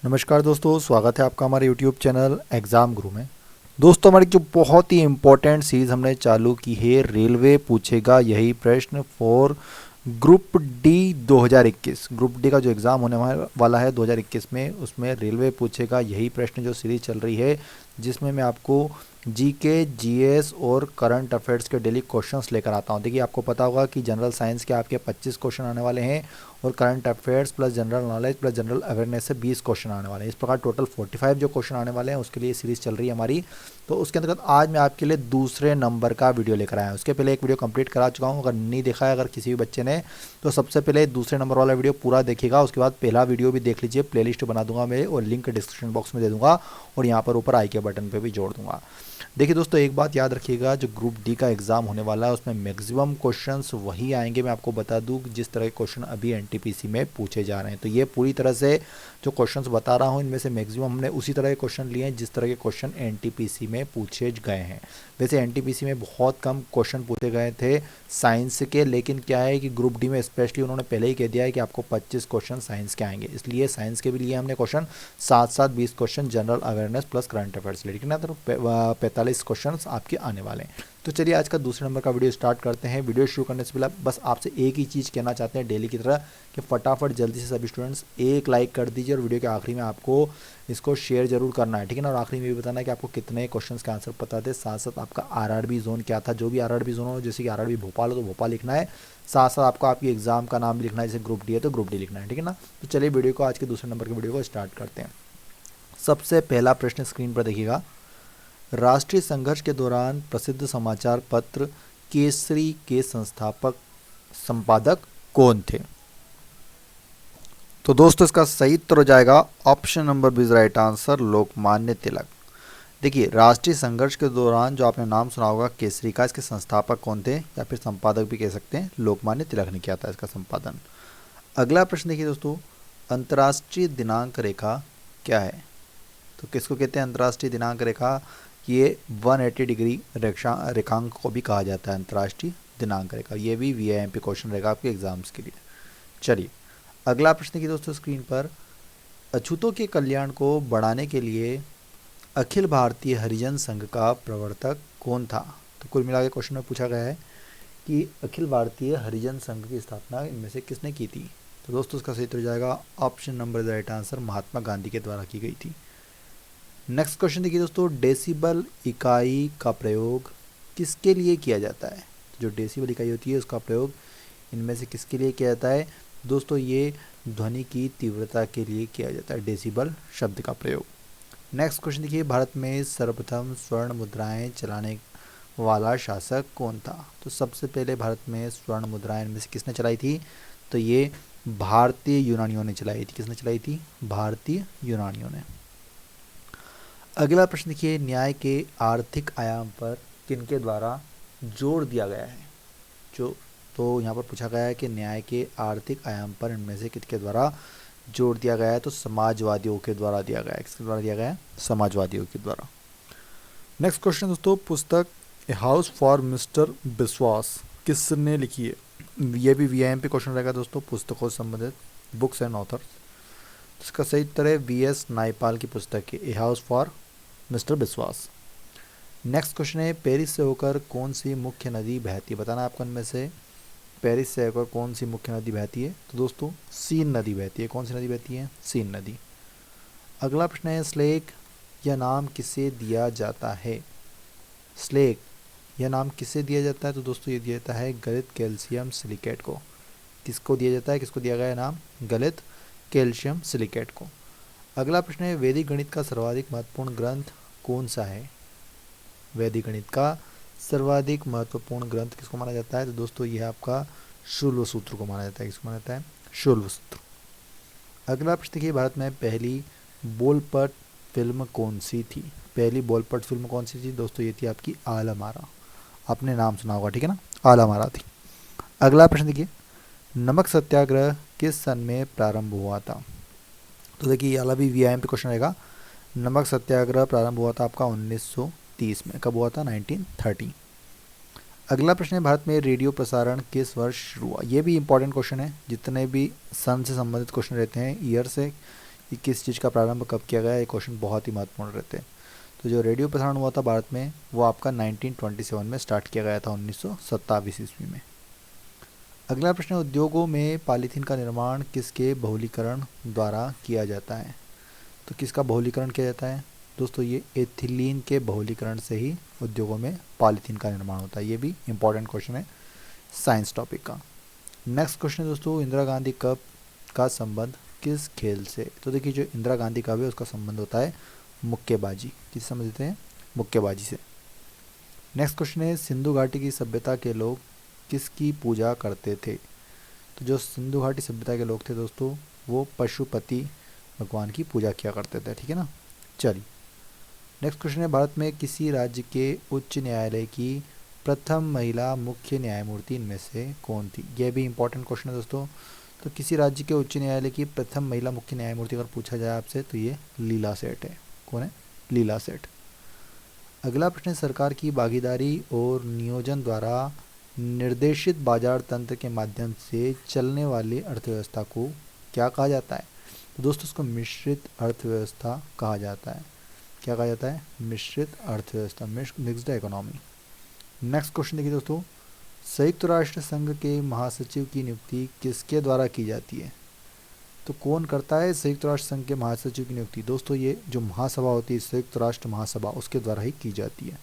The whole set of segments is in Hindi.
नमस्कार दोस्तों, स्वागत है आपका हमारे YouTube चैनल एग्ज़ाम गुरु में। दोस्तों, हमारी जो बहुत ही इम्पोर्टेंट सीरीज़ हमने चालू की है, रेलवे पूछेगा यही प्रश्न for group D 2021। Group D का जो एग्ज़ाम होने वाला है 2021 में, उसमें रेलवे पूछेगा यही प्रश्न जो सीरीज़ चल रही है, जिसमें मैं आपको जीके, जीएस और करंट अफेयर्स के डेली क्वेश्चंस लेकर आता हूं। देखिए, आपको पता होगा कि जनरल साइंस के आपके 25 क्वेश्चन आने वाले हैं और current affairs plus general knowledge plus general awareness से 20 क्वेश्चन आने वाले हैं। इस प्रकार टोटल 45 जो क्वेश्चन आने वाले हैं, उसके लिए सीरीज़ चल रही है हमारी। तो उसके अंतर्गत आज मैं आपके लिए दूसरे नंबर का वीडियो लेकर आया हूँ। उसके पहले एक वीडियो कंप्लीट करा चुका हूँ, अगर नहीं देखा है अगर किसी भी बच्चे ने, तो सबसे पहले दूसरे नंबर वाला वीडियो पूरा देखिएगा। उसके बाद पहला वीडियो भी देख लीजिए, प्लेलिस्ट बना दूंगा मैं और लिंक डिस्क्रिप्शन बॉक्स में दे दूंगा और यहाँ पर ऊपर आई के बटन पर भी जोड़ दूंगा। देखिए दोस्तों, एक बात याद रखिएगा, जो ग्रुप डी का एग्ज़ाम होने वाला है उसमें मैक्सिमम क्वेश्चंस वही आएंगे। मैं आपको बता दूं जिस तरह के क्वेश्चन अभी एनटीपीसी में पूछे जा रहे हैं। तो ये पूरी तरह से जो क्वेश्चंस बता रहा हूं, इनमें से मैक्सिमम हमने उसी तरह के क्वेश्चन लिए हैं जिस तरह के क्वेश्चन एनटीपीसी में पूछे गए हैं। वैसे एनटीपीसी में बहुत कम क्वेश्चन पूछे गए थे साइंस के, लेकिन क्या है कि ग्रुप डी में स्पेशली उन्होंने पहले ही कह दिया है कि आपको 25 क्वेश्चन साइंस के आएंगे, इसलिए साइंस के भी लिए हमने क्वेश्चन, साथ साथ 20 question general awareness plus current affairs लिए, ठीक है ना। तो 45 क्वेश्चन आपके आने वाले हैं। तो चलिए आज का दूसरे नंबर का वीडियो स्टार्ट करते हैं। वीडियो शुरू करने से पहले बस आपसे एक ही चीज़ कहना चाहते हैं डेली की तरह, कि फटाफट जल्दी से सभी स्टूडेंट्स एक लाइक कर दीजिए और वीडियो के आखिरी में आपको इसको शेयर जरूर करना है, ठीक है ना। और आखिरी में भी बताना है कि आपको कितने क्वेश्चंस के आंसर पता थे, साथ साथ आपका आरआरबी जोन क्या था। जो भी आरआरबी जोन हो, जैसे कि आरआरबी भोपाल हो तो भोपाल लिखना है, साथ साथ आपको आपकी एग्जाम का नाम भी लिखना है। जैसे ग्रुप डी है तो ग्रुप डी लिखना है, ठीक है ना। तो चलिए वीडियो को, आज के दूसरे नंबर के वीडियो को स्टार्ट करते हैं। सबसे पहला प्रश्न स्क्रीन पर देखिएगा। राष्ट्रीय संघर्ष के दौरान प्रसिद्ध समाचार पत्र केसरी के संस्थापक संपादक कौन थे? तो दोस्तों, इसका सही उत्तर हो जाएगा option number B right answer, Lokmanya Tilak. देखिए, राष्ट्रीय संघर्ष के दौरान जो आपने नाम सुना होगा केसरी का, इसके संस्थापक कौन थे या फिर संपादक भी कह सकते हैं, लोकमान्य तिलक ने किया था इसका संपादन। अगला प्रश्न देखिए दोस्तों, अंतर्राष्ट्रीय दिनांक रेखा क्या है? तो किसको कहते हैं अंतर्राष्ट्रीय दिनांक रेखा? ये 180 डिग्री रेखांक को भी कहा जाता है अंतर्राष्ट्रीय दिनांक रेखा। ये भी वीआईएमपी क्वेश्चन रहेगा आपके एग्जाम्स के लिए। चलिए अगला प्रश्न की दोस्तों स्क्रीन पर, अछूतों के कल्याण को बढ़ाने के लिए अखिल भारतीय हरिजन संघ का प्रवर्तक कौन था? तो कुल मिला के क्वेश्चन में पूछा गया है कि अखिल भारतीय हरिजन संघ की स्थापना इनमें से किसने की थी? तो दोस्तों इसका सही उत्तर हो जाएगा option number right answer, Mahatma Gandhi के द्वारा की गई थी। नेक्स्ट क्वेश्चन देखिए दोस्तों, डेसिबल इकाई का प्रयोग किसके लिए किया जाता है? जो डेसिबल इकाई होती है उसका प्रयोग इनमें से किसके लिए किया जाता है? दोस्तों ये ध्वनि की तीव्रता के लिए किया जाता है डेसिबल शब्द का प्रयोग। नेक्स्ट क्वेश्चन देखिए, भारत में सर्वप्रथम स्वर्ण मुद्राएं चलाने वाला शासक कौन था? तो सबसे पहले भारत में स्वर्ण मुद्राएं इनमें से किसने चलाई थी? तो ये भारतीय यूनानियों ने चलाई थी। किसने चलाई थी? भारतीय यूनानियों ने। अगला प्रश्न देखिए, न्याय के आर्थिक आयाम पर किनके द्वारा जोर दिया गया है? तो यहाँ पर पूछा गया है कि न्याय के आर्थिक आयाम पर इनमें से किसके द्वारा जोर दिया गया है? तो समाजवादियों के द्वारा दिया गया है। किसके द्वारा दिया गया है? समाजवादियों के द्वारा। नेक्स्ट क्वेश्चन दोस्तों, पुस्तक ए हाउस फॉर मिस्टर बिस्वास किसने लिखी है? ये भी वीआईएमपी क्वेश्चन रहेगा दोस्तों, पुस्तकों से संबंधित, बुक्स एंड ऑथर। इसका सही उत्तर है वीएस नायपाल की पुस्तक है a house for mister Biswas. Next question है, पेरिस से होकर कौन सी मुख्य नदी बहती है? बताना आपको इनमें से पेरिस से होकर कौन सी मुख्य नदी बहती है? तो दोस्तों सीन नदी बहती है। कौन सी नदी बहती है? सीन नदी। अगला प्रश्न है, स्लेक यह नाम किसे दिया जाता है? स्लेक यह नाम किसे दिया जाता है? तो दोस्तों ये दिया जाता है गलित कैल्शियम सिलिकेट को। किसको दिया जाता है? किसको दिया गया है नाम? गलित कैल्शियम सिलिकेट को। अगला प्रश्न है, वैदिक गणित का सर्वाधिक महत्वपूर्ण ग्रंथ कौन सा है? वैदिक गणित का सर्वाधिक महत्वपूर्ण ग्रंथ किसको माना जाता है? तो दोस्तों यह आपका शूल्व सूत्र को माना जाता है। किसको माना जाता है? शूल्व सूत्र। अगला प्रश्न देखिए, भारत में पहली बोलपट फिल्म कौन सी थी? पहली बोलपट फिल्म कौन सी थी? दोस्तों ये थी आपकी आलमारा। आपने नाम सुना होगा, ठीक है ना, आलमारा थी। अगला प्रश्न देखिए, नमक सत्याग्रह किस सन में प्रारंभ हुआ था? तो देखिए ये वाला भी वीआईएमपी क्वेश्चन रहेगा। नमक सत्याग्रह प्रारंभ हुआ था आपका 1930 में। कब हुआ था? 1930। अगला प्रश्न है, भारत में रेडियो प्रसारण किस वर्ष शुरू हुआ? ये भी इंपॉर्टेंट क्वेश्चन है। जितने भी सन से संबंधित क्वेश्चन रहते हैं, ईयर से ये किस चीज़ का प्रारंभ कब किया गया, ये क्वेश्चन बहुत ही महत्वपूर्ण रहते हैं। तो जो रेडियो प्रसारण हुआ था भारत में वो आपका 1927 में स्टार्ट किया गया था, 1927 ईस्वी में। अगला प्रश्न, उद्योगों में पॉलीथीन का निर्माण किसके बहुलीकरण द्वारा किया जाता है? तो किसका बहुलीकरण किया जाता है दोस्तों? ये एथिलीन के बहुलीकरण से ही उद्योगों में पॉलीथीन का निर्माण होता है। ये भी इंपॉर्टेंट क्वेश्चन है साइंस टॉपिक का। नेक्स्ट क्वेश्चन है दोस्तों, इंदिरा गांधी कप का संबंध किस खेल से? तो देखिए जो इंदिरा गांधी कप है उसका संबंध होता है मुक्केबाजी। किस समझते हैं? मुक्केबाजी से। नेक्स्ट क्वेश्चन है, सिंधु घाटी की सभ्यता के लोग किसकी पूजा करते थे? तो जो सिंधु घाटी सभ्यता के लोग थे दोस्तों वो पशुपति भगवान की पूजा किया करते थे, ठीक है ना। चलिए नेक्स्ट क्वेश्चन है, भारत में किसी राज्य के उच्च न्यायालय की प्रथम महिला मुख्य न्यायमूर्ति इनमें से कौन थी? यह भी इंपॉर्टेंट क्वेश्चन है दोस्तों। तो किसी राज्य के उच्च न्यायालय की प्रथम महिला मुख्य न्यायमूर्ति अगर पूछा जाए आपसे तो ये लीला सेठ है। कौन है? लीला सेठ। अगला प्रश्न है, सरकार की भागीदारी और नियोजन द्वारा निर्देशित बाजार तंत्र के माध्यम से चलने वाली अर्थव्यवस्था को क्या कहा जाता है? तो दोस्तों उसको मिश्रित अर्थव्यवस्था कहा जाता है। क्या कहा जाता है? मिश्रित अर्थव्यवस्था, मिक्स्ड इकोनॉमी। नेक्स्ट क्वेश्चन देखिए दोस्तों, संयुक्त राष्ट्र संघ के महासचिव की नियुक्ति किसके द्वारा की जाती है? तो कौन करता है संयुक्त राष्ट्र संघ के महासचिव की नियुक्ति? दोस्तों ये जो महासभा होती है संयुक्त राष्ट्र महासभा उसके द्वारा ही की जाती है।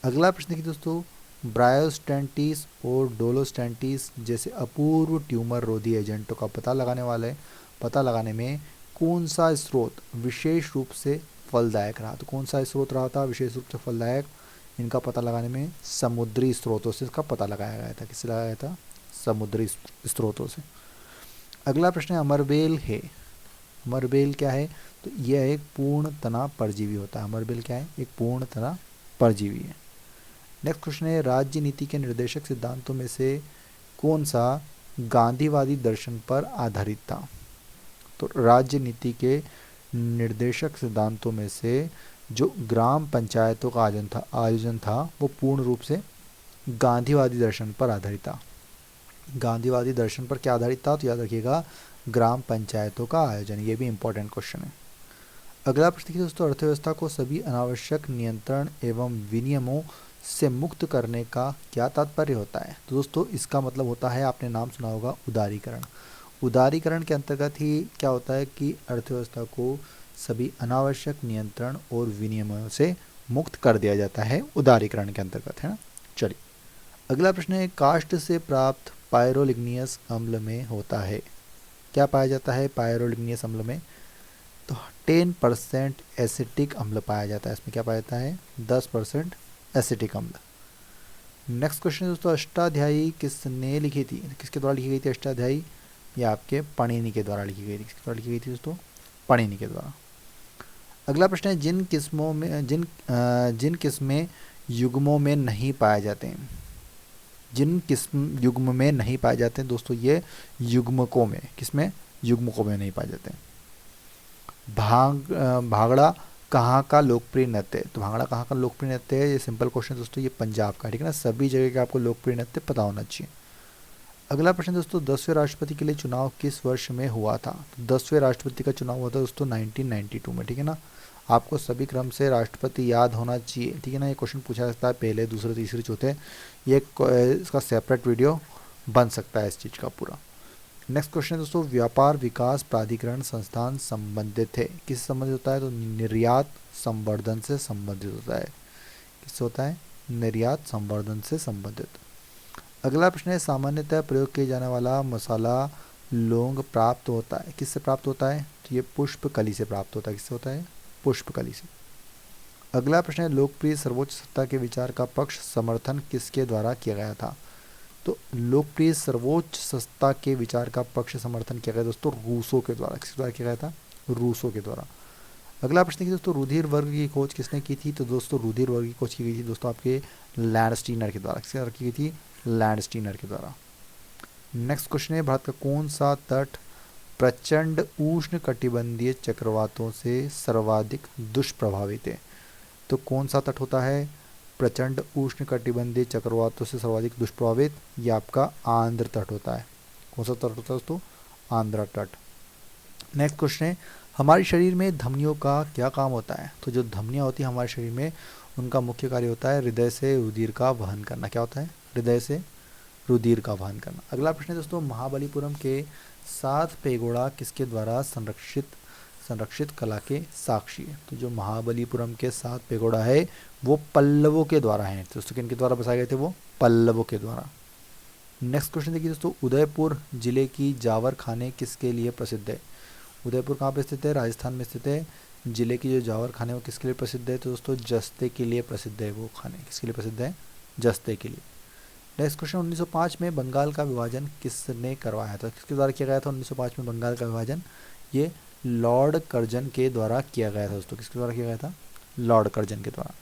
अगला प्रश्न देखिए दोस्तों, ब्रायोस्टेंटिस और डोलोस्टेंटिस जैसे अपूर्व ट्यूमर रोधी एजेंटों का पता लगाने में कौन सा स्रोत विशेष रूप से फलदायक रहा? तो कौन सा स्रोत रहा था विशेष रूप से फलदायक इनका पता लगाने में? समुद्री स्रोतों से इसका पता लगाया गया था। किससे लगाया गया था? समुद्री स्रोतों से। अगला प्रश्न है, अमरबेल है। अमरबेल क्या है? तो यह एक पूर्ण तना परजीवी होता है। अमरबेल क्या है? एक पूर्ण तना परजीवी है। नेक्स्ट क्वेश्चन है, राज्य नीति के निर्देशक सिद्धांतों में से कौन सा गांधीवादी दर्शन पर आधारित था? तो राज्य नीति के निर्देशक सिद्धांतों में से जो ग्राम पंचायतों का आयोजन था वो पूर्ण रूप से गांधीवादी दर्शन पर आधारित था। गांधीवादी दर्शन पर क्या आधारित था? तो याद रखिएगा ग्राम पंचायतों का आयोजन। ये भी इंपॉर्टेंट क्वेश्चन है। अगला प्रश्न देखिए दोस्तों, अर्थव्यवस्था को सभी अनावश्यक नियंत्रण एवं विनियमों से मुक्त करने का क्या तात्पर्य होता है? तो दोस्तों इसका मतलब होता है, आपने नाम सुना होगा उदारीकरण। उदारीकरण के अंतर्गत ही क्या होता है कि अर्थव्यवस्था को सभी अनावश्यक नियंत्रण और विनियमों से मुक्त कर दिया जाता है, उदारीकरण के अंतर्गत, है ना। चलिए अगला प्रश्न है, काष्ठ से प्राप्त पायरोलिग्नियस अम्ल में होता है। क्या पाया जाता है पायरोलिग्नियस अम्ल में? तो 10% एसिटिक अम्ल पाया जाता है। इसमें क्या पाया जाता है? 10% एसिटिक अम्ल। नेक्स्ट क्वेश्चन दोस्तों, अष्टाध्यायी किसने लिखी थी? किसके द्वारा लिखी गई थी अष्टाध्यायी? ये आपके पाणिनि के द्वारा लिखी गई थी। किसके द्वारा लिखी गई थी दोस्तों? पाणिनि के द्वारा। अगला प्रश्न है, जिन किस्में युग्मों में नहीं पाए जाते हैं। जिन किस्म युग्म में नहीं पाए जाते हैं दोस्तों ये युग्मकों में, किसमें? युग्मकों में नहीं पाए जाते हैं। भांगड़ा कहाँ का लोकप्रिय नृत्य है? तो भांगड़ा कहाँ का लोकप्रिय नृत्य है? ये सिंपल क्वेश्चन दोस्तों, ये पंजाब का, ठीक है ना। सभी जगह का आपको लोकप्रिय नृत्य पता होना चाहिए। अगला प्रश्न दोस्तों, 10वें राष्ट्रपति के लिए चुनाव किस वर्ष में हुआ था? तो 10वें राष्ट्रपति का चुनाव हुआ था दोस्तों 1992 में, ठीक है ना। आपको सभी क्रम से राष्ट्रपति याद होना चाहिए, ठीक है ना। ये क्वेश्चन पूछा जाता है पहले, दूसरे, तीसरे, चौथे। ये इसका सेपरेट वीडियो बन सकता है इस चीज़ का पूरा। नेक्स्ट क्वेश्चन दोस्तों, व्यापार विकास प्राधिकरण संस्थान संबंधित है, किससे संबंधित होता है? तो निर्यात संवर्धन से संबंधित होता है। किससे होता है? निर्यात संवर्धन से संबंधित। अगला प्रश्न है, सामान्यतः प्रयोग किया जाने वाला मसाला लौंग प्राप्त होता है, किससे प्राप्त होता है? तो ये पुष्पकली से प्राप्त होता है। किससे होता है? पुष्पकली से। अगला प्रश्न है, लोकप्रिय सर्वोच्च सत्ता के विचार का पक्ष समर्थन किसके द्वारा किया गया था? तो लोकप्रिय सर्वोच्च सत्ता के विचार का पक्ष समर्थन किया गया दोस्तों रूसो के द्वारा। किसके द्वारा किया गया था? रूसो के द्वारा। अगला प्रश्न देखिए दोस्तों, रुधिर वर्ग की खोज किसने की थी? तो दोस्तों रुधिर वर्ग की खोज की गई थी दोस्तों आपके लैंडस्टीनर के द्वारा। किसके द्वारा की गई थी? लैंडस्टीनर के द्वारा। नेक्स्ट क्वेश्चन है, भारत का कौन सा तट प्रचंड उष्ण कटिबंधीय चक्रवातों से सर्वाधिक दुष्प्रभावित है? तो कौन सा तट होता है प्रचंड उष्ण कटिबंधीय चक्रवातों से सर्वाधिक दुष्प्रभावित? ये आपका आंध्र तट होता है। कौन सा तट होता है दोस्तों? आंध्र तट। नेक्स्ट क्वेश्चन है, हमारे शरीर में धमनियों का क्या काम होता है? तो जो धमनियाँ होती हैं हमारे शरीर में, उनका मुख्य कार्य होता है हृदय से रुधिर का वहन करना। क्या होता है? हृदय से रुधिर का वहन करना। अगला प्रश्न है दोस्तों, महाबलीपुरम के 7 पेगोड़ा किसके द्वारा संरक्षित कला के साक्षी है? तो जो महाबलीपुरम के 7 पेगोड़ा है वो पल्लवों के द्वारा हैं। तो दोस्तों किनके द्वारा बसाए गए थे? वो पल्लवों के द्वारा। नेक्स्ट क्वेश्चन देखिए दोस्तों, उदयपुर जिले की जावर खाने किसके लिए प्रसिद्ध है? उदयपुर कहाँ पे स्थित है? राजस्थान में स्थित है। जिले की जो जावर खाने वो किसके लिए प्रसिद्ध है? तो दोस्तों जस्ते के लिए प्रसिद्ध है। वो खाने किसके लिए प्रसिद्ध है? जस्ते के लिए। नेक्स्ट क्वेश्चन, 1905 में बंगाल का विभाजन किसने करवाया था? किसके द्वारा किया गया था 1905 में बंगाल का विभाजन? ये लॉर्ड कर्जन के द्वारा किया गया था दोस्तों। किसके द्वारा किया गया था? लॉर्ड कर्जन के द्वारा।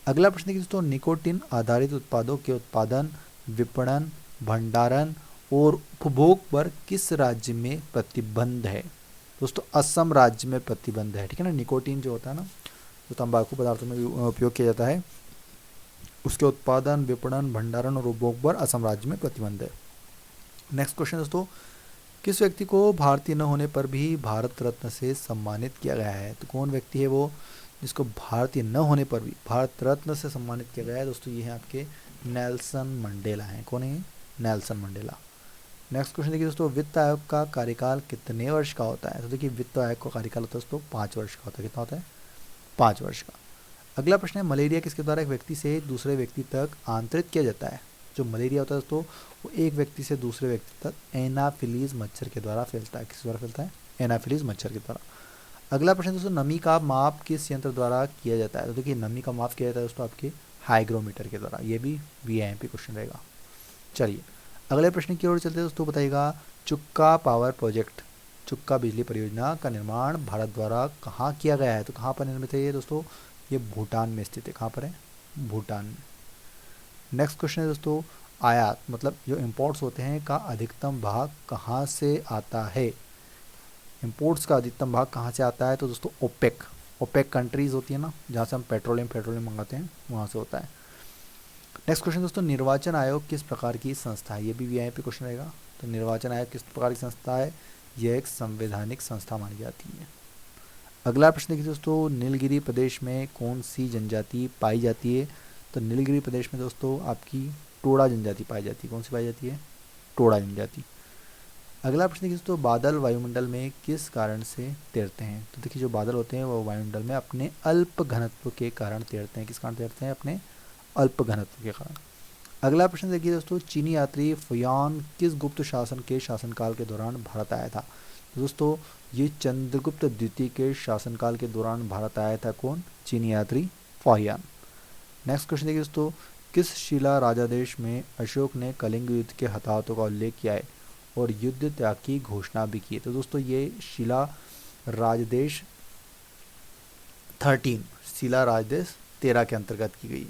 अगला प्रश्न देखिए दोस्तों, निकोटिन आधारित उत्पादों के उत्पादन, विपणन, भंडारण और उपभोग पर किस राज्य में प्रतिबंध है? दोस्तों असम राज्य में प्रतिबंध है। ठीक है ना। निकोटीन जो होता है ना, जो तंबाकू पदार्थों में उपयोग किया जाता है, उसके उत्पादन, विपणन, भंडारण और उपभोग पर असम राज्य में प्रतिबंध है। नेक्स्ट क्वेश्चन दोस्तों, किस व्यक्ति को भारतीय न होने पर भी भारत रत्न से सम्मानित किया गया है? तो कौन व्यक्ति है वो जिसको भारतीय न होने पर भी भारत रत्न से सम्मानित किया गया है? दोस्तों ये है आपके नेल्सन मंडेला हैं। कौन है? Nelson Mandela. नेक्स्ट क्वेश्चन देखिए दोस्तों, वित्त आयोग का कार्यकाल कितने वर्ष का होता है? तो देखिए वित्त आयोग का कार्यकाल होता है दोस्तों 5 वर्ष का होता है। कितना होता है? 5 वर्ष का। अगला प्रश्न है, मलेरिया किसके द्वारा एक व्यक्ति से दूसरे व्यक्ति तक आंतरित किया जाता है? जो मलेरिया होता है दोस्तों वो एक व्यक्ति से दूसरे व्यक्ति तक एनाफिलीज मच्छर के द्वारा फैलता है। किस द्वारा फैलता है? एनाफिलीज मच्छर के द्वारा। अगला प्रश्न दोस्तों, नमी का माप किस यंत्र द्वारा किया जाता है? तो देखिए नमी का माप किया जाता है दोस्तों आपके हाइग्रोमीटर के द्वारा। ये भी VIMP क्वेश्चन रहेगा। चलिए अगले प्रश्न की ओर चलते हैं दोस्तों। बताइएगा, चुक्का पावर प्रोजेक्ट, चुक्का बिजली परियोजना का निर्माण भारत द्वारा कहाँ किया गया है? तो कहाँ पर निर्मित है ये दोस्तों? ये भूटान में स्थित है। कहाँ पर है? भूटान में। नेक्स्ट क्वेश्चन है दोस्तों, आयात मतलब जो इम्पोर्ट्स होते हैं का अधिकतम भाग कहाँ से आता है? इम्पोर्ट्स का अधिकतम भाग कहाँ से आता है? तो दोस्तों ओपेक कंट्रीज़ होती है ना, जहाँ से हम पेट्रोलियम मंगाते हैं, वहाँ से होता है। नेक्स्ट क्वेश्चन दोस्तों, निर्वाचन आयोग किस प्रकार की संस्था है? ये भी VIP क्वेश्चन रहेगा। तो निर्वाचन आयोग किस प्रकार की संस्था है? यह एक संवैधानिक संस्था मानी जाती है। अगला प्रश्न देखिए दोस्तों, नीलगिरी प्रदेश में कौन सी जनजाति पाई जाती है? तो नीलगिरी प्रदेश में दोस्तों आपकी टोडा जनजाति पाई जाती है। कौन सी पाई जाती है? टोडा जनजाति। अगला प्रश्न देखिए दोस्तों, बादल वायुमंडल में किस कारण से तैरते हैं? तो देखिए जो बादल होते हैं वो वायुमंडल में अपने अल्प घनत्व के कारण तैरते हैं। किस कारण तैरते हैं? अपने अल्प घनत्व के कारण। अगला प्रश्न देखिए दोस्तों, चीनी यात्री फुयान किस गुप्त शासन के शासनकाल के दौरान भारत आया था? तो दोस्तों ये चंद्रगुप्त द्वितीय के शासनकाल के दौरान भारत आया था। कौन? चीनी यात्री फुयान। नेक्स्ट क्वेश्चन देखिए दोस्तों, किस शिला राजादेश में अशोक ने कलिंग युद्ध के हताहतों का उल्लेख किया है और युद्ध त्याग की घोषणा भी की है? तो दोस्तों ये शिला राजदेश 13 शिला राजदेश 13 के अंतर्गत की गई।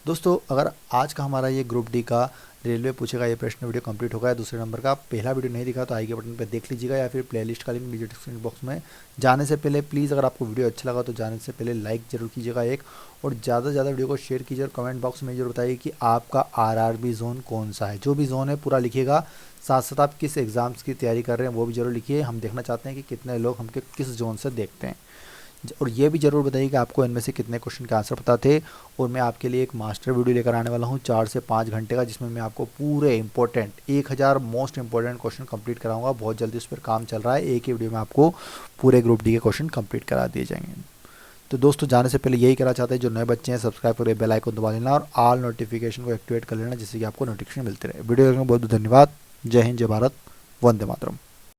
दोस्तों अगर आज का हमारा ये ग्रुप डी का रेलवे पूछेगा ये प्रश्न वीडियो कंप्लीट होगा, दूसरे नंबर का पहला वीडियो नहीं दिखा तो आई के बटन पर देख लीजिएगा, या फिर प्लेलिस्ट का लिंक नीचे डिस्क्रिप्शन बॉक्स में। जाने से पहले प्लीज़ अगर आपको वीडियो अच्छा लगा तो जाने से पहले लाइक जरूर कीजिएगा एक, और ज़्यादा से ज़्यादा वीडियो को शेयर कीजिए, और कमेंट बॉक्स में जरूर बताइए कि आपका RRB जोन कौन सा है। जो भी जोन है पूरा लिखिएगा, साथ साथ आप किस एग्ज़ाम्स की तैयारी कर रहे हैं वो भी जरूर लिखिए। हम देखना चाहते हैं कि कितने लोग हमके किस जोन से देखते हैं, और ये भी ज़रूर बताइए कि आपको इनमें से कितने क्वेश्चन के आंसर पता थे। और मैं आपके लिए एक मास्टर वीडियो लेकर आने वाला हूँ 4 से 5 घंटे का, जिसमें मैं आपको पूरे important 1000 most important question complete कराऊंगा। बहुत जल्दी उस पर काम चल रहा है, एक ही वीडियो में आपको पूरे ग्रुप डी के क्वेश्चन कंप्लीट करा दिए जाएंगे। तो दोस्तों जाने से पहले यही कहना चाहते हैं, जो नए बच्चे हैं सब्सक्राइब करके बेल आइकन दबा लेना और ऑल नोटिफिकेशन को एक्टिवेट कर लेना, जिससे कि आपको नोटिफिकेशन मिलते रहे। वीडियो देखने में बहुत बहुत धन्यवाद। जय हिंद, जय भारत, वंदे मातरम।